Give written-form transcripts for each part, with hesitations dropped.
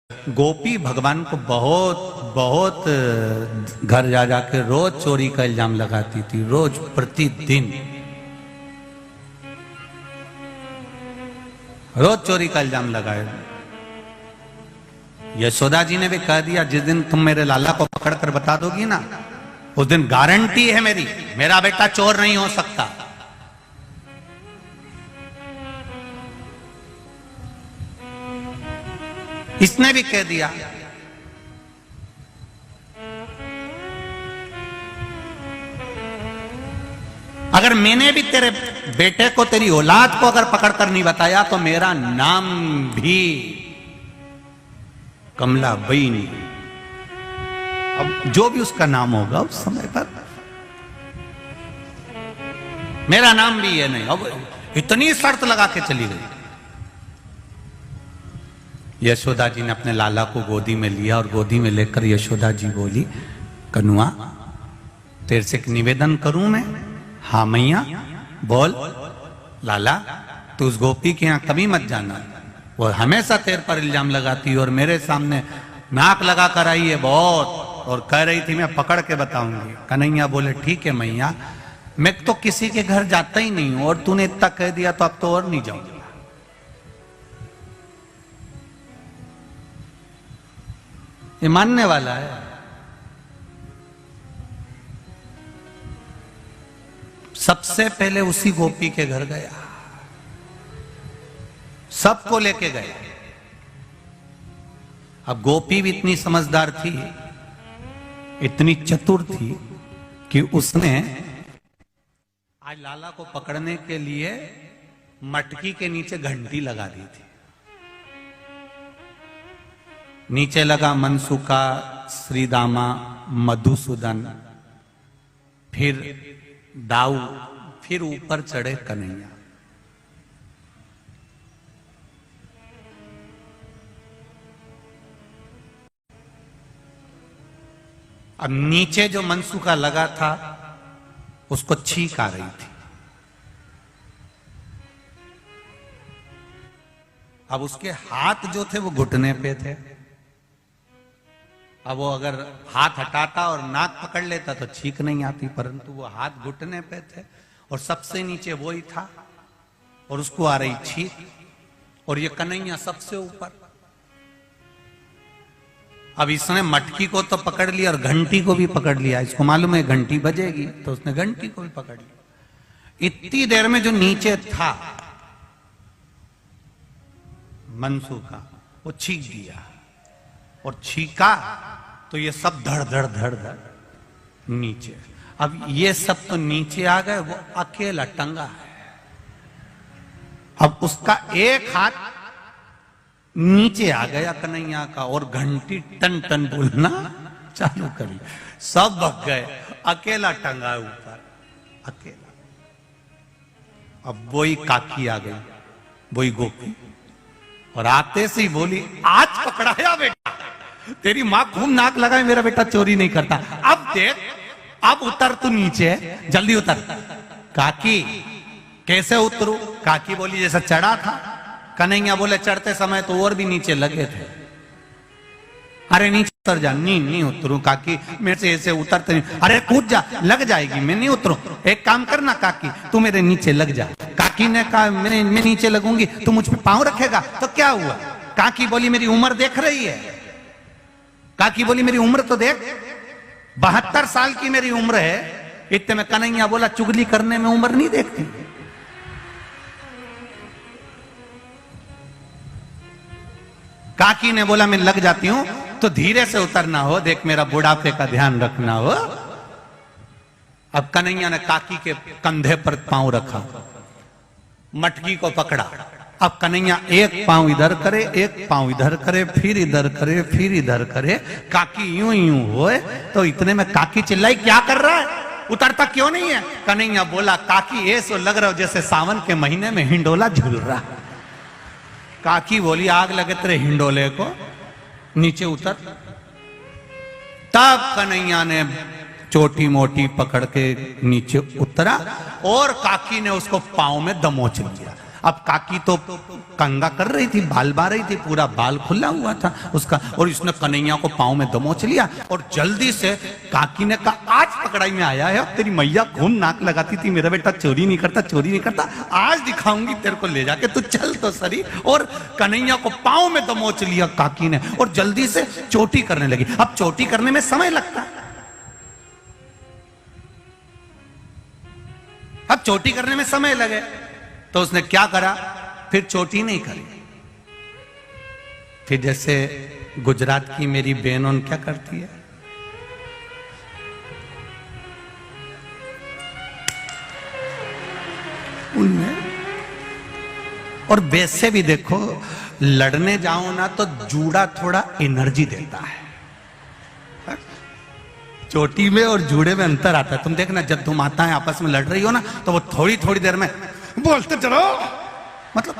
गोपी भगवान को बहुत बहुत घर जा जाके रोज चोरी का इल्जाम लगाती थी, रोज प्रतिदिन रोज चोरी का इल्जाम लगाए। यशोदा जी ने भी कह दिया, जिस दिन तुम मेरे लाला को पकड़ कर बता दोगी ना, उस दिन गारंटी है मेरी, मेरा बेटा चोर नहीं हो सकता। इसने भी कह दिया। अगर मैंने भी तेरे बेटे को, तेरी औलाद को अगर पकड़ कर नहीं बताया तो मेरा नाम भी कमलाबाई नहीं। अब जो भी उसका नाम होगा उस समय पर मेरा नाम भी ये नहीं। अब इतनी शर्त लगा के चली गई। यशोदा जी ने अपने लाला को गोदी में लिया और गोदी में लेकर यशोदा जी बोली, कनुआ तेरे से एक निवेदन करूं मैं? हाँ मैया बोल। लाला तू उस गोपी के यहां कभी मत जाना, वो हमेशा तेरे पर इल्जाम लगाती और मेरे सामने नाक लगा कर आई है बहुत, और कह रही थी मैं पकड़ के बताऊंगी। कन्हैया बोले ठीक है मैया, मैं तो किसी के घर जाता ही नहीं हूं और तूने इतना कह दिया तो अब तो और नहीं जाऊंगा। ये मानने वाला है। सबसे पहले उसी गोपी के घर गया, सबको लेके गए। अब गोपी भी इतनी समझदार थी, इतनी चतुर थी कि उसने आज लाला को पकड़ने के लिए मटकी के नीचे घंटी लगा दी थी। नीचे लगा मनसुका, श्रीदामा, मधुसूदन, फिर दाऊ, फिर ऊपर चढ़े कन्हैया। अब नीचे जो मनसुका लगा था उसको छींक आ रही थी। अब उसके हाथ जो थे वो घुटने पे थे। अब वो अगर हाथ हटाता और नाक पकड़ लेता तो छींक नहीं आती, परंतु वो हाथ घुटने पे थे और सबसे नीचे वो ही था और उसको आ रही छींक, और ये कन्हैया सबसे ऊपर। अब इसने मटकी को तो पकड़ लिया और घंटी को भी पकड़ लिया। इसको मालूम है घंटी बजेगी, तो उसने घंटी को भी पकड़ लिया। इतनी देर में जो नीचे था मनसुका, वो छींक दिया, और छीका तो ये सब धड़ धड़ धड़ धड़ नीचे। अब ये सब तो नीचे आ गए, वो अकेला टंगा है। अब उसका एक हाथ नीचे आ गया कन्हैया का, और घंटी टन टन बोलना चालू करी। सब भग गए, अकेला टंगा ऊपर, अकेला। अब वही काकी आ गई, वही गोपी, और आते से ही बोली, आज पकड़ाया बेटा, तेरी मां खूब नाक लगाए, मेरा बेटा चोरी नहीं करता। अब देख, अब उतर तू नीचे, जल्दी उतर। काकी कैसे उतरू? काकी बोली जैसा चढ़ा था। कन्हैया बोले चढ़ते समय तो और भी नीचे लगे थे। अरे नीचे उतर जा। नहीं उतरू काकी, मेरे से ऐसे उतरते नहीं। अरे कूद जा, लग जाएगी, मैं नहीं उतरू। एक काम करना काकी, तू मेरे नीचे लग जा। काकी ने कहा मैं नीचे लगूंगी, तू मुझ पे पांव रखेगा तो क्या हुआ? काकी बोली मेरी उम्र देख रही है? काकी बोली मेरी उम्र तो देख, 72 साल की मेरी उम्र है। इतने में कन्हैया बोला चुगली करने में उम्र नहीं देखती। काकी ने बोला मैं लग जाती हूं तो धीरे से उतरना हो, देख मेरा बुढ़ापे का ध्यान रखना हो। अब कन्हैया ने काकी के कंधे पर पांव रखा, मटकी को पकड़ा। अब कन्हैया एक पांव इधर करे, एक पांव इधर करे, फिर इधर करे, फिर इधर करे। काकी यूं यूं होए तो इतने में काकी चिल्लाई, क्या कर रहा है, उतरता क्यों नहीं है? कन्हैया बोला काकी ऐसो लग रहा हो जैसे सावन के महीने में हिंडोला झूल रहा। काकी बोली आग लगे तेरे हिंडोले को, नीचे उतर। तब कन्हैया ने छोटी मोटी पकड़ के नीचे उतरा और काकी ने उसको पांव में दमोच लिया। अब काकी तो कंगा कर रही थी, बाल बा रही थी, पूरा बाल खुला हुआ था उसका, और इसने कन्हैया को पाँव में दमोच लिया और जल्दी से काकी ने कहा आज पकड़ाई में आया है, तेरी मैया खून नाक लगाती थी मेरा बेटा चोरी नहीं करता, चोरी नहीं करता, आज दिखाऊंगी तेरे को, ले जाके तू चल तो सरी। और कन्हैया को पाँव में दमोच लिया काकी ने और जल्दी से चोटी करने लगी। अब चोटी करने में समय लगता है, अब चोटी करने में समय लगे तो उसने क्या करा, फिर चोटी नहीं करी, फिर जैसे गुजरात की मेरी बहन उन क्या करती है, उनमें। और वैसे भी देखो लड़ने जाओ ना तो जूड़ा थोड़ा एनर्जी देता है, चोटी में और जूड़े में अंतर आता है। तुम देखना जब तुम माताएं आपस में लड़ रही हो ना तो वो थोड़ी थोड़ी देर में बोलते चलो, मतलब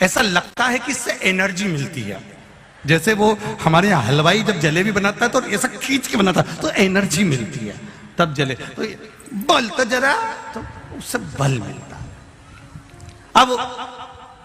ऐसा लगता है कि इससे एनर्जी मिलती है। जैसे वो हमारे यहाँ हलवाई जब जलेबी बनाता है तो ऐसा खींच के बनाता है तो एनर्जी मिलती है, तब जले तो बोलते जरा तो उससे बल मिलता है। अब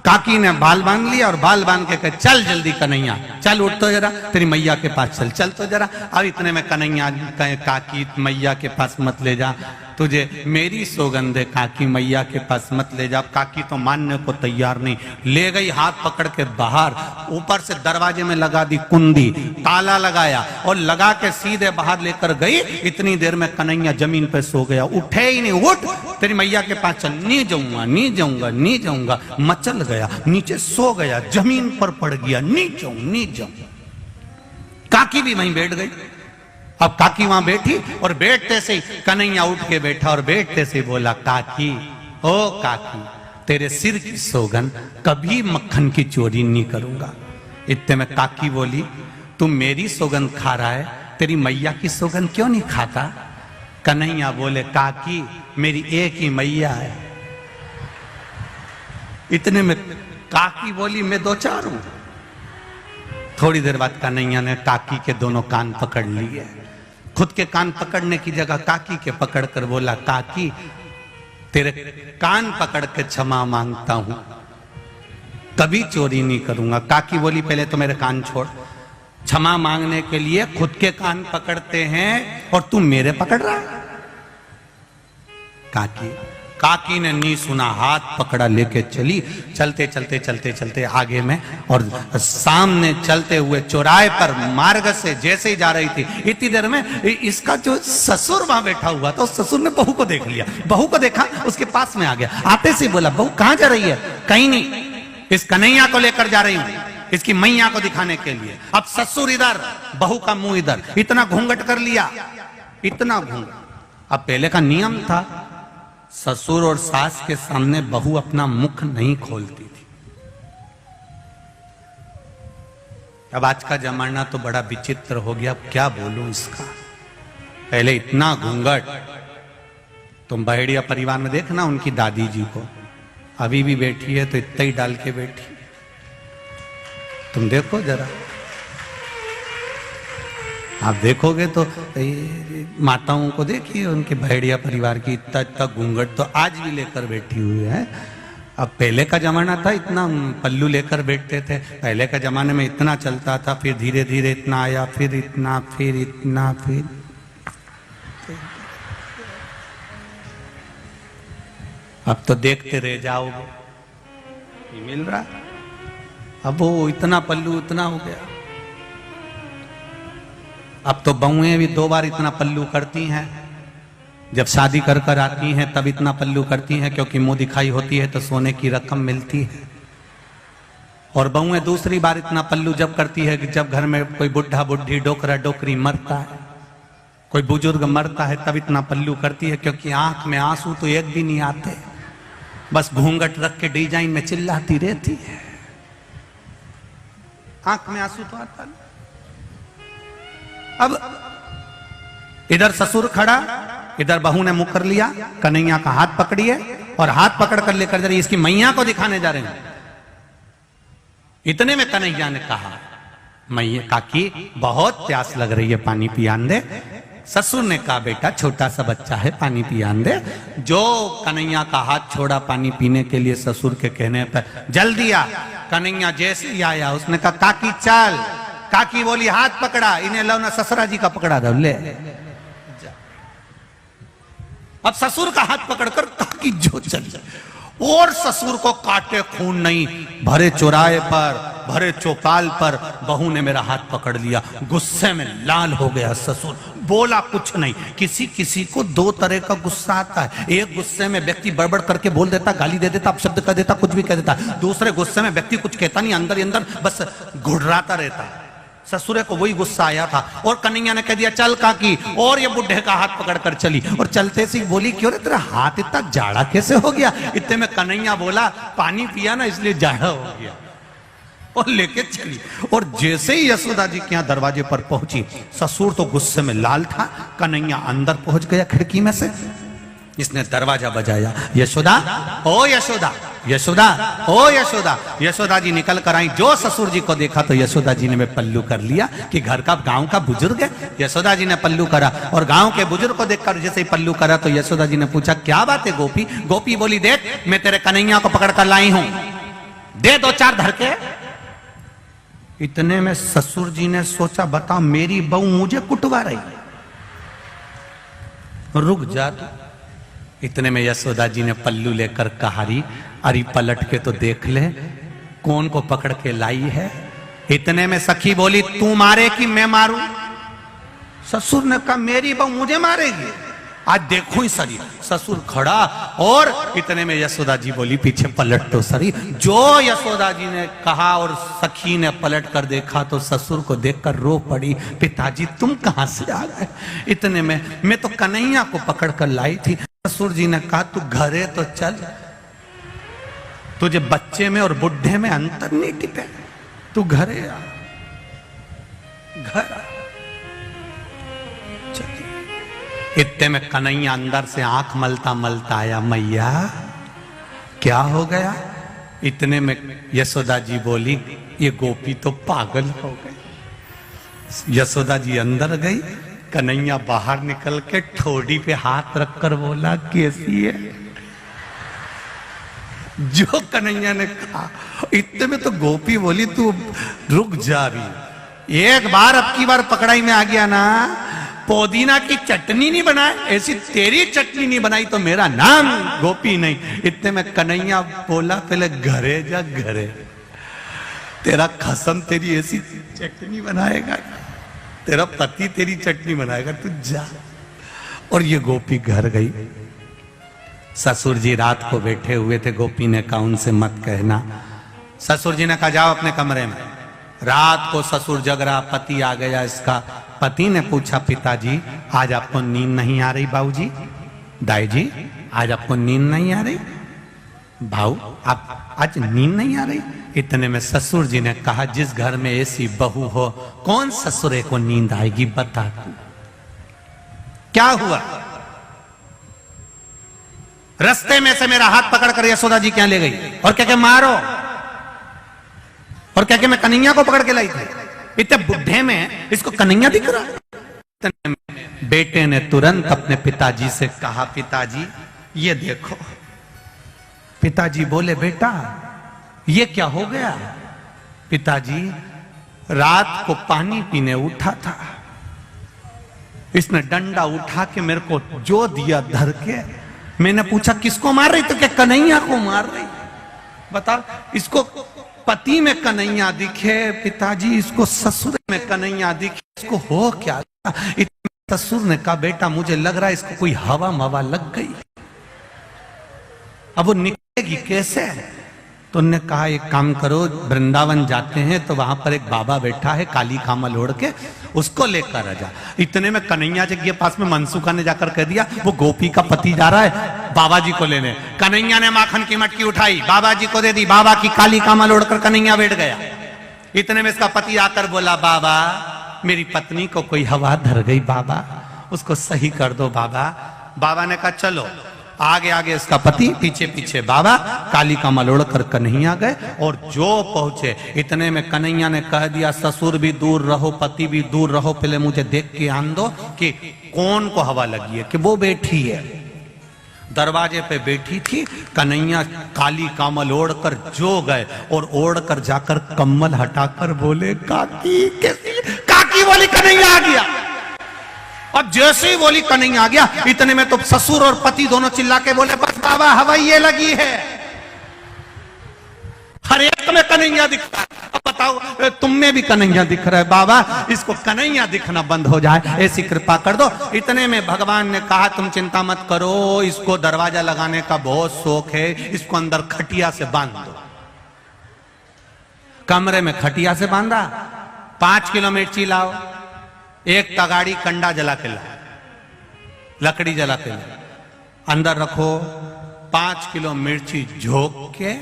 काकी ने बाल बांध लिया और बाल बांध के कहे चल जल्दी कन्हैया, चल उठ तो जरा, तेरी मैया के पास चल, चल तो जरा। अब इतने में कन्हैया कहे काकी मैया के पास मत ले जा, तुझे मेरी सौगंध है, काकी मैया के पास मत ले जा। काकी तो मानने को तैयार नहीं, ले गई हाथ पकड़ के बाहर, ऊपर से दरवाजे में लगा दी कुंडी, ताला लगाया और लगा के सीधे बाहर लेकर गई। इतनी देर में कन्हैया जमीन पे सो गया, उठे ही नहीं, उठ तेरी मैया के पास चल। नहीं जाऊंगा, नहीं जाऊंगा, नहीं जाऊंगा, मचल गया, नीचे सो गया, जमीन पर पड़ गया, नहीं जाऊं, नहीं जाऊं। काकी भी वहीं बैठ गई। अब काकी वहां बैठी और बैठते से ही कन्हैया उठ के बैठा और बैठते से बोला काकी, ओ काकी तेरे सिर की सौगंध, कभी मक्खन की चोरी नहीं करूंगा। इतने में काकी बोली तू मेरी सौगंध खा रहा है, तेरी मैया की सौगंध क्यों नहीं खाता? कन्हैया बोले काकी मेरी एक ही मैया है। इतने में काकी बोली मैं दो चार हूं। थोड़ी देर बाद कन्हैया ने काकी के दोनों कान पकड़ लिए, खुद के कान पकड़ने की जगह काकी के पकड़कर बोला काकी तेरे कान पकड़ के क्षमा मांगता हूं, कभी चोरी नहीं करूंगा। काकी बोली पहले तो मेरे कान छोड़, क्षमा मांगने के लिए खुद के कान पकड़ते हैं और तू मेरे पकड़ रहा है। काकी ने नहीं सुना, हाथ पकड़ा लेके चली। चलते चलते चलते चलते आगे में और सामने चलते हुए चौराहे पर मार्ग से जैसे ही जा रही थी, इतनी देर में इसका जो ससुर वहां बैठा हुआ था, उस ससुर ने बहू को देख लिया। बहू को देखा, उसके पास में आ गया, आते से बोला बहू कहां जा रही है? कहीं नहीं, इस कन्हैया को लेकर जा रही हूं, इसकी मैया को दिखाने के लिए। अब ससुर इधर, बहू का मुंह इधर, इतना घूंघट कर लिया, इतना घूंघट। अब पहले का नियम था ससुर और सास के सामने बहू अपना मुख नहीं खोलती थी। अब आज का जमाना तो बड़ा विचित्र हो गया, अब क्या बोलूं इसका। पहले इतना घूंघट, तुम बहेड़िया परिवार में देखना उनकी दादी जी को, अभी भी बैठी है तो इतना ही डाल के बैठी, तुम देखो जरा, आप देखोगे तो माताओं को देखिए उनके भेड़िया परिवार की, इतना इतना घूंघट तो आज भी लेकर बैठी हुई है। अब पहले का जमाना था इतना पल्लू लेकर बैठते थे, पहले का जमाने में इतना चलता था, फिर धीरे धीरे इतना आया, फिर इतना, फिर इतना, फिर अब तो देखते रह जाओगे, नहीं मिल रहा। अब वो इतना पल्लू इतना हो गया। अब तो बहुएं भी 2 बार इतना पल्लू करती हैं, जब शादी कर कर आती हैं तब इतना पल्लू करती हैं, क्योंकि मुंह दिखाई होती है तो सोने की रकम मिलती है। और बहुएं दूसरी बार इतना पल्लू जब करती है कि जब घर में कोई बुढ़ा बुढ़ी डोकरा डोकरी मरता है, कोई बुजुर्ग मरता है, तब इतना पल्लू करती है, क्योंकि आंख में आंसू तो एक भी नहीं आते, बस घूंघट रख के डिजाइन में चिल्लाती रहती है, आंख में आंसू तो आता नहीं। अब इधर ससुर खड़ा, इधर बहू ने मुंह कर लिया, कन्हैया का हाथ पकड़िए और हाथ पकड़ कर लेकर जा रही, इसकी मैया को दिखाने जा रहे हैं। इतने में कन्हैया ने कहा मैया काकी बहुत प्यास लग रही है, पानी पियान दे। ससुर ने कहा बेटा छोटा सा बच्चा है पानी पियान दे। जो कन्हैया का हाथ छोड़ा पानी पीने के लिए ससुर के कहने पर, जल्दी आ। कन्हैया जैसे ही आया उसने कहा काकी चल। काकी बोली हाथ पकड़ा, इन्हें लो ना ससुरा जी का पकड़ा दो ले। अब ससुर का हाथ पकड़कर काकी जो चली, और ससुर को काटे खून नहीं, भरे चौराहे पर, भरे चौपाल पर बहू ने मेरा हाथ पकड़ लिया। गुस्से में लाल हो गया ससुर, बोला कुछ नहीं। किसी किसी को दो तरह का गुस्सा आता है। एक गुस्से में व्यक्ति बड़बड़ करके बोल देता, गाली दे देता, अपशब्द कर देता, कुछ भी कह देता। दूसरे गुस्से में व्यक्ति कुछ कहता नहीं, अंदर ही अंदर बस घुड़राता रहता। ससुरे को वही गुस्सा आया था और कन्हैया ने कह दिया चल काकी, और ये बुढ़े का हाथ पकड़कर चली। और चलते से बोली क्यों रे तेरा हाथ इतना जाड़ा कैसे हो गया? इतने में कन्हैया बोला पानी पिया ना इसलिए जाड़ा हो गया, और लेके चली। और जैसे ही यशोदा जी के यहाँ दरवाजे पर पहुंची, ससुर तो गुस्से में लाल था, कन्हैया अंदर पहुंच गया खिड़की में से। इसने दरवाजा बजाया, यशोदा ओ यशोदा, यशोदा ओ यशोदा। यशोदा जी निकल कर आई। जो ससुर जी को देखा तो यशोदा जी ने मैं पल्लू कर लिया कि घर का गांव का बुजुर्ग है। यशोदा जी ने पल्लू करा और गांव के बुजुर्ग को देखकर जैसे ही पल्लू करा तो यशोदा जी ने पूछा क्या बात है गोपी? गोपी बोली देख मैं तेरे कन्हैया को पकड़ कर लाई हूं, दे दो चार धर के। इतने में ससुर जी ने सोचा बता मेरी बहू मुझे कुटवा रही, रुक जा। इतने में यशोदा जी ने पल्लू लेकर कहारी, अरे पलट के तो देख ले कौन को पकड़ के लाई है। इतने में सखी बोली तू मारे कि मैं मारूं? ससुर ने कहा मेरी बहू मुझे मारेगी, आज देखो ही सरी। ससुर खड़ा और इतने में यशोदा जी बोली पीछे पलट तो सरी। जो यशोदा जी ने कहा और सखी ने पलट कर देखा तो ससुर को देखकर रो पड़ी, पिताजी तुम कहां से आ गए? इतने में मैं तो कन्हैया को पकड़ कर लाई थी। ससुर जी ने कहा तू घरे तो चल, तुझे बच्चे में और बुढ़े में अंतर नहीं टिपे, तू घरे आ, घर आ। इतने में कन्हैया अंदर से आंख मलता मलता आया, मैया क्या हो गया? इतने में यशोदा जी बोली ये गोपी तो पागल हो गई। यशोदा जी अंदर गई, कन्हैया बाहर निकल के ठोड़ी पे हाथ रखकर बोला कैसी है? जो कन्हैया ने कहा। इतने में तो गोपी बोली तू रुक जा रही, एक बार अब की बार पकड़ाई में आ गया ना, पुदीना की चटनी नहीं बनाए, ऐसी तेरी चटनी नहीं बनाई तो मेरा नाम गोपी नहीं। इतने में कन्हैया बोला पहले घरे जा, घरे तेरा खसम तेरी ऐसी चटनी बनाएगा, तेरा पति तेरी चटनी बनाएगा, तू जा। और ये गोपी घर गई। ससुर जी रात को बैठे हुए थे, गोपी ने कहा उनसे मत कहना। ससुर जी ने कहा जाओ अपने कमरे में। रात को ससुर जग रहा, पति आ गया इसका। पति ने पूछा पिताजी आज आपको नींद नहीं आ रही? बाबूजी, दाई जी आज आपको नींद नहीं आ रही? भाऊ आप आज नींद नहीं आ रही? इतने में ससुर जी ने कहा जिस घर में ऐसी बहू हो कौन ससुरे को नींद आएगी बता तू। क्या हुआ? रास्ते में से मेरा हाथ पकड़कर यशोदा जी क्या ले गई और क्या क्या मारो, और क्या क्या मैं कन्हैया को पकड़ के लाई थी। इतने बुढ़े में इसको कन्हैया दिख रहा है। बेटे ने तुरंत अपने पिताजी से कहा पिताजी ये देखो। पिताजी बोले बेटा ये क्या हो गया? पिताजी रात को पानी पीने उठा था, इसने डंडा उठा के मेरे को जो दिया धर के। मैंने पूछा किसको मार रही? तो क्या कन्हैया को मार रही? बता, इसको पति में कन्हैया दिखे पिताजी, इसको ससुर में कन्हैया दिखे, इसको हो क्या? ससुर ने कहा बेटा मुझे लग रहा है इसको कोई हवा मवा लग गई, अब वो निकलेगी कैसे? तो उन्होंने कहा एक काम करो, वृंदावन जाते हैं तो वहां पर एक बाबा बैठा है काली कामल ओढ़ के, उसको लेकर आ जा। इतने में कन्हैया जी के पास में मनसुखा ने जाकर कह दिया वो गोपी का पति जा रहा है बाबा जी को लेने। कन्हैया ने माखन की मटकी उठाई, बाबा जी को दे दी, बाबा की काली कामल ओढ़कर कन्हैया बैठ गया। इतने में इसका पति आकर बोला बाबा मेरी पत्नी को कोई हवा धर गई बाबा, उसको सही कर दो बाबा। बाबा ने कहा चलो आगे आगे इसका पति, पीछे पीछे बाबा, काली का मलोड़ कर कन्हैया गए। और जो पहुंचे इतने में कन्हैया ने कह दिया, ससुर भी दूर रहो, पति भी दूर रहो, पहले मुझे देख के आन दो कि कौन को हवा लगी है, कि वो बैठी है। दरवाजे पे बैठी थी कन्हैया, काली कामल ओढ़कर जो गए और ओढ़कर जाकर कम्बल हटाकर बोले, काकी कैसी? काकी बोली, कन्हैया आ गया। अब जैसे ही बोली कन्हैया आ गया, इतने में तो ससुर और पति दोनों चिल्ला के बोले, बस बाबा हवा ये लगी है। हर एक में कन्हैया दिख रहा है। अब बताओ, तुम में भी कन्हैया दिख रहा है। बाबा इसको कन्हैया दिखना बंद हो जाए, ऐसी कृपा कर दो। इतने में भगवान ने कहा, तुम चिंता मत करो, इसको दरवाजा लगाने का बहुत शौक है, इसको अंदर खटिया से बांध दो। कमरे में खटिया से बांधा, 5 किलो मिर्ची लाओ, एक तगाड़ी कंडा जला के लाओ, लकड़ी जला के लाओ, अंदर रखो। 5 किलो मिर्ची झोंक के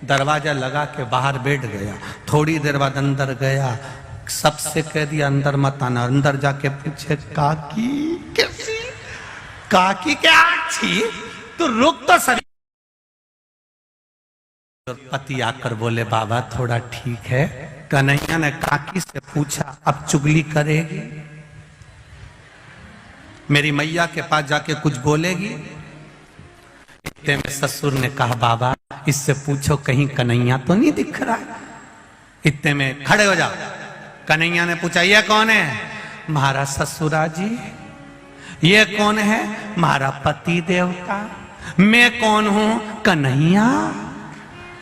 दरवाजा लगा के बाहर बैठ गया। थोड़ी देर बाद अंदर गया, सबसे कह दिया अंदर मत आना। अंदर जाके पूछे, काकी कैसी? काकी क्या थी? तो रुक तो सही। पति आकर बोले, बाबा थोड़ा ठीक है। कन्हैया ने काकी से पूछा, अब चुगली करेगी? मेरी मैया के पास जाके कुछ बोलेगी? इतने में ससुर ने कहा, बाबा इससे पूछो कहीं कन्हैया तो नहीं दिख रहा। इतने में खड़े हो जाओ। कन्हैया ने पूछा, ये कौन है? महाराज ससुरा जी। ये कौन है? महारा पति देवता। मैं कौन हूं? कन्हैया।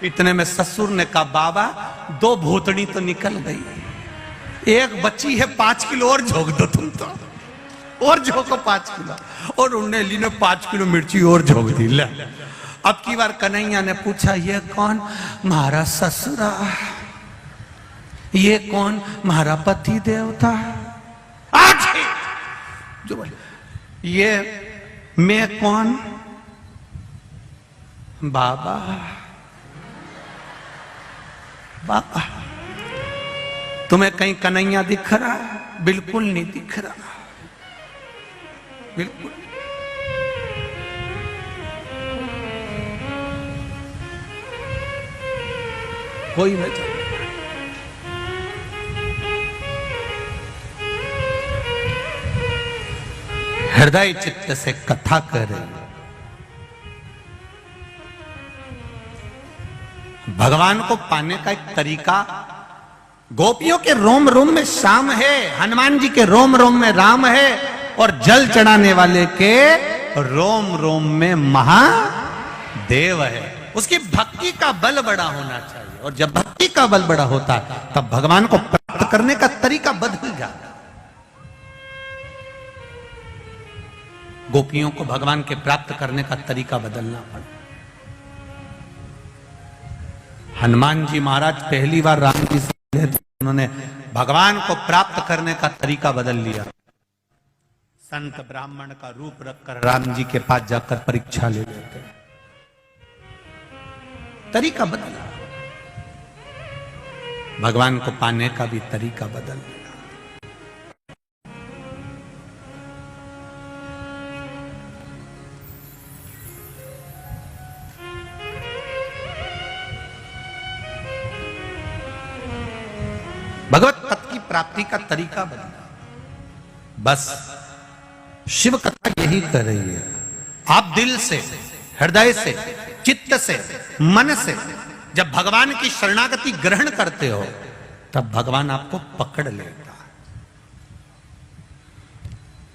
इतने में ससुर ने कहा, बाबा 2 भूतड़ी तो निकल गई, एक बच्ची है, 5 किलो और झोंक दो तुम तो, और झोंको 5 किलो। और उन्हें ली ने 5 किलो मिर्ची और झोंक दी। ले अब की बार कन्हैया ने पूछा, ये कौन? महारा ससुरा। ये कौन? महारा पति देवता। आज जो बोले, ये मैं कौन? बाबा। बाबा तुम्हें कहीं कन्हैया दिख रहा? बिल्कुल नहीं दिख रहा, बिल्कुल। कोई न जाने। हृदय चित्त से कथा कर रही है। भगवान को पाने का एक तरीका, गोपियों के रोम रोम में श्याम है, हनुमान जी के रोम रोम में राम है, और जल चढ़ाने वाले के रोम रोम में महादेव है। उसकी भक्ति का बल बड़ा होना चाहिए, और जब भक्ति का बल बड़ा होता है तब भगवान को प्राप्त करने का तरीका बदल जाता है। गोपियों को भगवान के प्राप्त करने का तरीका बदलना पड़ा। हनुमान जी महाराज पहली बार राम जी से मिले थे, उन्होंने भगवान को प्राप्त करने का तरीका बदल लिया। संत ब्राह्मण का रूप रखकर राम जी के पास जाकर परीक्षा ले लेते, तरीका बदला। भगवान को पाने का भी तरीका बदल गया। भगवत पद की प्राप्ति का तरीका बदला। बस शिव कथा यही कर रही है। आप दिल से, हृदय से, चित्त से, मन से जब भगवान की शरणागति ग्रहण करते हो, तब भगवान आपको पकड़ लेगा।